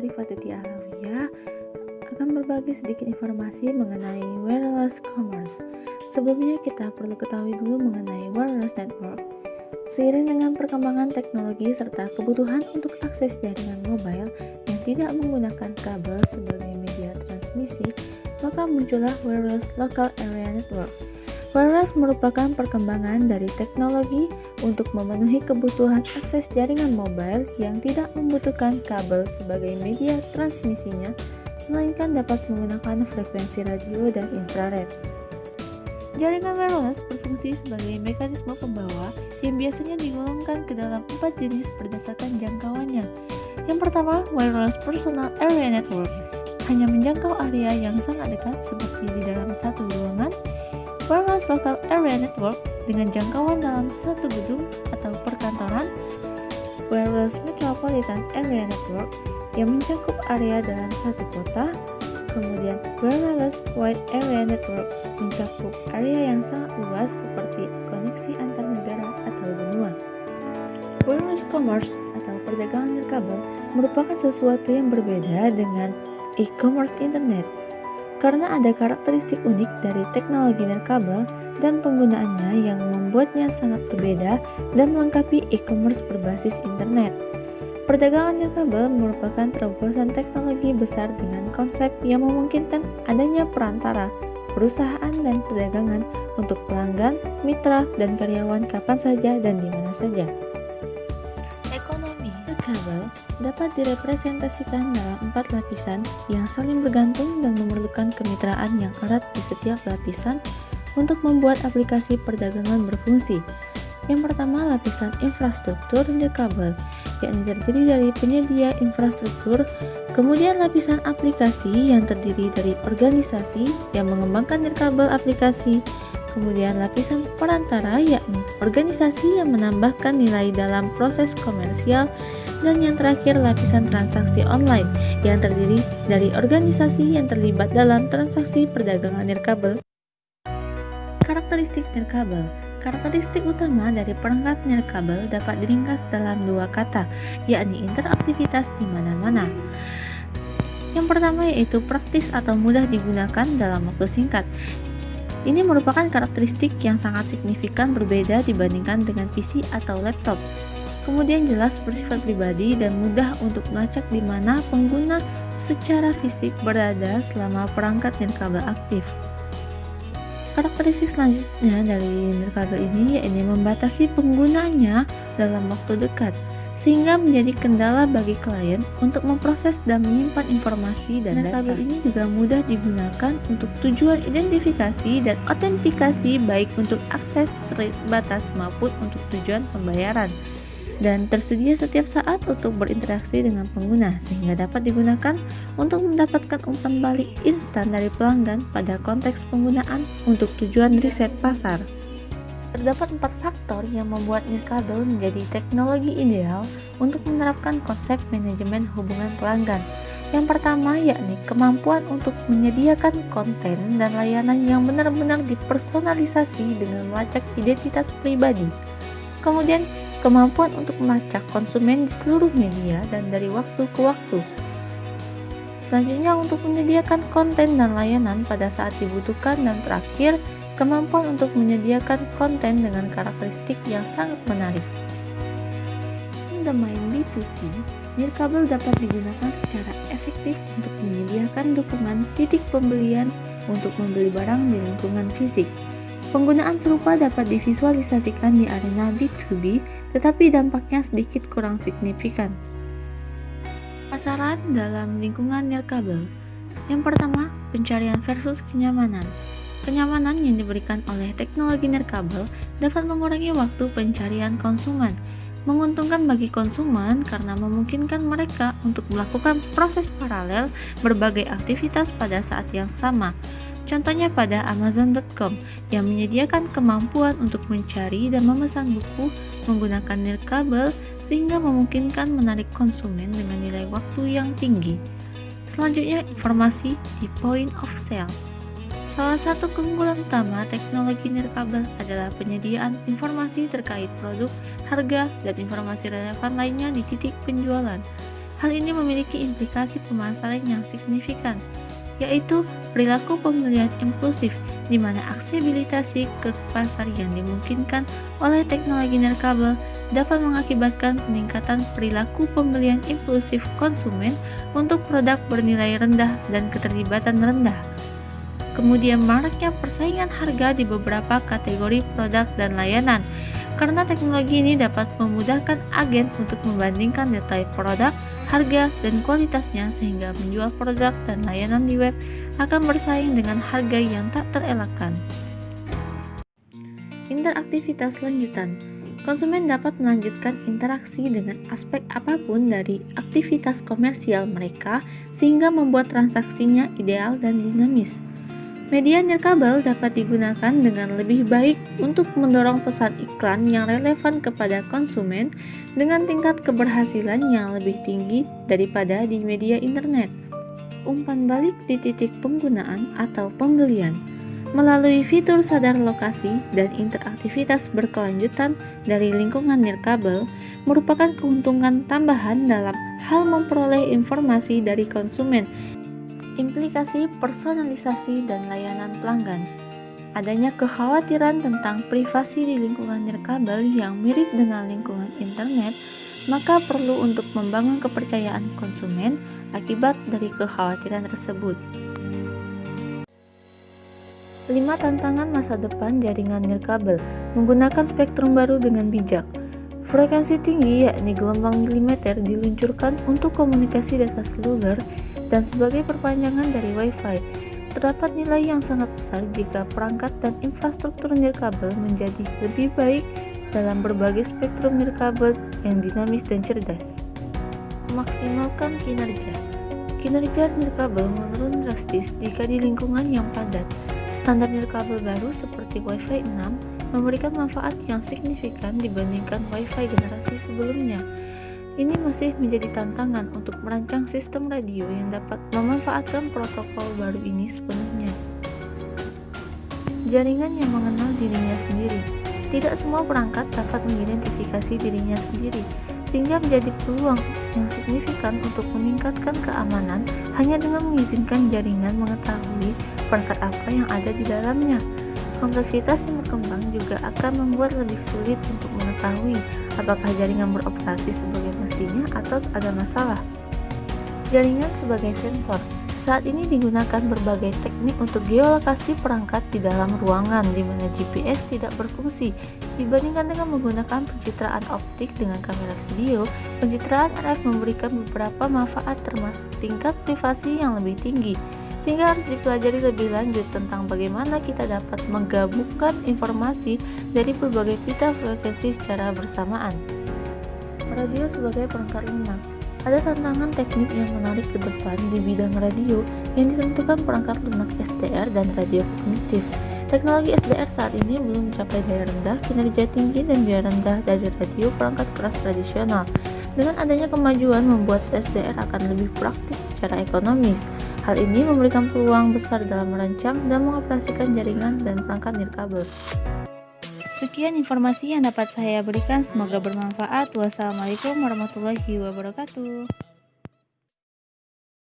Syarifatuti Alawiyah akan berbagi sedikit informasi mengenai wireless commerce. Sebelumnya kita perlu ketahui dulu mengenai wireless network. Seiring dengan perkembangan teknologi serta kebutuhan untuk akses jaringan mobile yang tidak menggunakan kabel sebagai media transmisi, maka muncullah wireless local area network. Wireless merupakan perkembangan dari teknologi untuk memenuhi kebutuhan akses jaringan mobile yang tidak membutuhkan kabel sebagai media transmisinya, melainkan dapat menggunakan frekuensi radio dan infrared. Jaringan wireless berfungsi sebagai mekanisme pembawa yang biasanya digolongkan ke dalam 4 jenis berdasarkan jangkauannya. Yang pertama, wireless personal area network, hanya menjangkau area yang sangat dekat seperti di dalam satu ruangan. Wireless local area network dengan jangkauan dalam satu gedung atau perkantoran. Wireless metropolitan area network yang mencakup area dalam satu kota. Kemudian wireless wide area network mencakup area yang sangat luas seperti koneksi antar negara atau benua. Wireless commerce atau perdagangan nirkabel merupakan sesuatu yang berbeda dengan e-commerce internet karena ada karakteristik unik dari teknologi nirkabel dan penggunaannya yang membuatnya sangat berbeda dan melengkapi e-commerce berbasis internet. Perdagangan nirkabel merupakan terobosan teknologi besar dengan konsep yang memungkinkan adanya perantara, perusahaan dan perdagangan untuk pelanggan, mitra, dan karyawan kapan saja dan di mana saja. Ekonomi nirkabel dapat direpresentasikan dalam 4 lapisan yang saling bergantung dan memerlukan kemitraan yang erat di setiap lapisan untuk membuat aplikasi perdagangan berfungsi. Yang pertama, lapisan infrastruktur nirkabel, yakni terdiri dari penyedia infrastruktur. Kemudian lapisan aplikasi yang terdiri dari organisasi yang mengembangkan nirkabel aplikasi. Kemudian lapisan perantara, yakni organisasi yang menambahkan nilai dalam proses komersial. Dan yang terakhir, lapisan transaksi online yang terdiri dari organisasi yang terlibat dalam transaksi perdagangan nirkabel. Karakteristik nirkabel. Karakteristik utama dari perangkat nirkabel dapat diringkas dalam 2 kata, yakni interaktivitas di mana-mana. Yang pertama yaitu praktis atau mudah digunakan dalam waktu singkat. Ini merupakan karakteristik yang sangat signifikan berbeda dibandingkan dengan PC atau laptop. Kemudian jelas bersifat pribadi dan mudah untuk melacak di mana pengguna secara fisik berada selama perangkat nirkabel aktif. Karakteristik selanjutnya dari nirkabel ini yaitu membatasi penggunaannya dalam waktu dekat, sehingga menjadi kendala bagi klien untuk memproses dan menyimpan informasi dan data. Nirkabel ini juga mudah digunakan untuk tujuan identifikasi dan autentikasi baik untuk akses terbatas maupun untuk tujuan pembayaran, dan tersedia setiap saat untuk berinteraksi dengan pengguna sehingga dapat digunakan untuk mendapatkan umpan balik instan dari pelanggan pada konteks penggunaan untuk tujuan riset pasar. Terdapat 4 faktor yang membuat nirkabel menjadi teknologi ideal untuk menerapkan konsep manajemen hubungan pelanggan. Yang pertama yakni kemampuan untuk menyediakan konten dan layanan yang benar-benar dipersonalisasi dengan melacak identitas pribadi. Kemudian kemampuan untuk melacak konsumen di seluruh media dan dari waktu ke waktu. Selanjutnya untuk menyediakan konten dan layanan pada saat dibutuhkan, dan terakhir kemampuan untuk menyediakan konten dengan karakteristik yang sangat menarik. Di domain B2C, nirkabel dapat digunakan secara efektif untuk menyediakan dukungan titik pembelian untuk membeli barang di lingkungan fisik. Penggunaan serupa dapat divisualisasikan di arena B2B, tetapi dampaknya sedikit kurang signifikan. Pasaran dalam lingkungan nirkabel. Yang pertama, pencarian versus kenyamanan. Kenyamanan yang diberikan oleh teknologi nirkabel dapat mengurangi waktu pencarian konsumen, menguntungkan bagi konsumen karena memungkinkan mereka untuk melakukan proses paralel berbagai aktivitas pada saat yang sama. Contohnya pada Amazon.com yang menyediakan kemampuan untuk mencari dan memesan buku menggunakan nirkabel sehingga memungkinkan menarik konsumen dengan nilai waktu yang tinggi. Selanjutnya, informasi di point of sale. Salah satu keunggulan utama teknologi nirkabel adalah penyediaan informasi terkait produk, harga, dan informasi relevan lainnya di titik penjualan. Hal ini memiliki implikasi pemasaran yang signifikan, yaitu perilaku pembelian impulsif, di mana aksesibilitas ke pasar yang dimungkinkan oleh teknologi nirkabel dapat mengakibatkan peningkatan perilaku pembelian impulsif konsumen untuk produk bernilai rendah dan keterlibatan rendah. Kemudian maraknya persaingan harga di beberapa kategori produk dan layanan, karena teknologi ini dapat memudahkan agen untuk membandingkan detail produk, harga, dan kualitasnya sehingga menjual produk dan layanan di web akan bersaing dengan harga yang tak terelakkan. Interaktivitas lanjutan. Konsumen dapat melanjutkan interaksi dengan aspek apapun dari aktivitas komersial mereka sehingga membuat transaksinya ideal dan dinamis. Media nirkabel dapat digunakan dengan lebih baik untuk mendorong pesan iklan yang relevan kepada konsumen dengan tingkat keberhasilan yang lebih tinggi daripada di media internet. Umpan balik di titik penggunaan atau pembelian melalui fitur sadar lokasi dan interaktivitas berkelanjutan dari lingkungan nirkabel merupakan keuntungan tambahan dalam hal memperoleh informasi dari konsumen. Implikasi personalisasi dan layanan pelanggan. Adanya kekhawatiran tentang privasi di lingkungan nirkabel yang mirip dengan lingkungan internet, maka perlu untuk membangun kepercayaan konsumen akibat dari kekhawatiran tersebut. 5 tantangan masa depan jaringan nirkabel menggunakan spektrum baru dengan bijak. Frekuensi tinggi yakni gelombang milimeter diluncurkan untuk komunikasi data seluler dan sebagai perpanjangan dari Wi-Fi. Terdapat nilai yang sangat besar jika perangkat dan infrastruktur nirkabel menjadi lebih baik dalam berbagai spektrum nirkabel yang dinamis dan cerdas. Memaksimalkan kinerja. Kinerja nirkabel menurun drastis jika di lingkungan yang padat. Standar nirkabel baru seperti Wi-Fi 6 memberikan manfaat yang signifikan dibandingkan Wi-Fi generasi sebelumnya. Ini masih menjadi tantangan untuk merancang sistem radio yang dapat memanfaatkan protokol baru ini sepenuhnya. Jaringan yang mengenal dirinya sendiri. Tidak semua perangkat dapat mengidentifikasi dirinya sendiri, sehingga menjadi peluang yang signifikan untuk meningkatkan keamanan hanya dengan mengizinkan jaringan mengetahui perangkat apa yang ada di dalamnya. Kompleksitas yang berkembang juga akan membuat lebih sulit untuk mengetahui apakah jaringan beroperasi sebagai mestinya atau ada masalah. Jaringan sebagai sensor. Saat ini digunakan berbagai teknik untuk geolokasi perangkat di dalam ruangan di mana GPS tidak berfungsi. Dibandingkan dengan menggunakan pencitraan optik dengan kamera video, pencitraan RF memberikan beberapa manfaat termasuk tingkat privasi yang lebih tinggi. Sehingga harus dipelajari lebih lanjut tentang bagaimana kita dapat menggabungkan informasi dari berbagai pita frekuensi secara bersamaan. Radio sebagai perangkat lunak. Ada tantangan teknik yang menarik ke depan di bidang radio yang ditentukan perangkat lunak SDR dan radio kognitif. Teknologi SDR saat ini belum mencapai daya rendah, kinerja tinggi, dan biaya rendah dari radio perangkat keras tradisional. Dengan adanya kemajuan membuat SDR akan lebih praktis secara ekonomis. Hal ini memberikan peluang besar dalam merancang dan mengoperasikan jaringan dan perangkat nirkabel. Sekian informasi yang dapat saya berikan, semoga bermanfaat. Wassalamualaikum warahmatullahi wabarakatuh.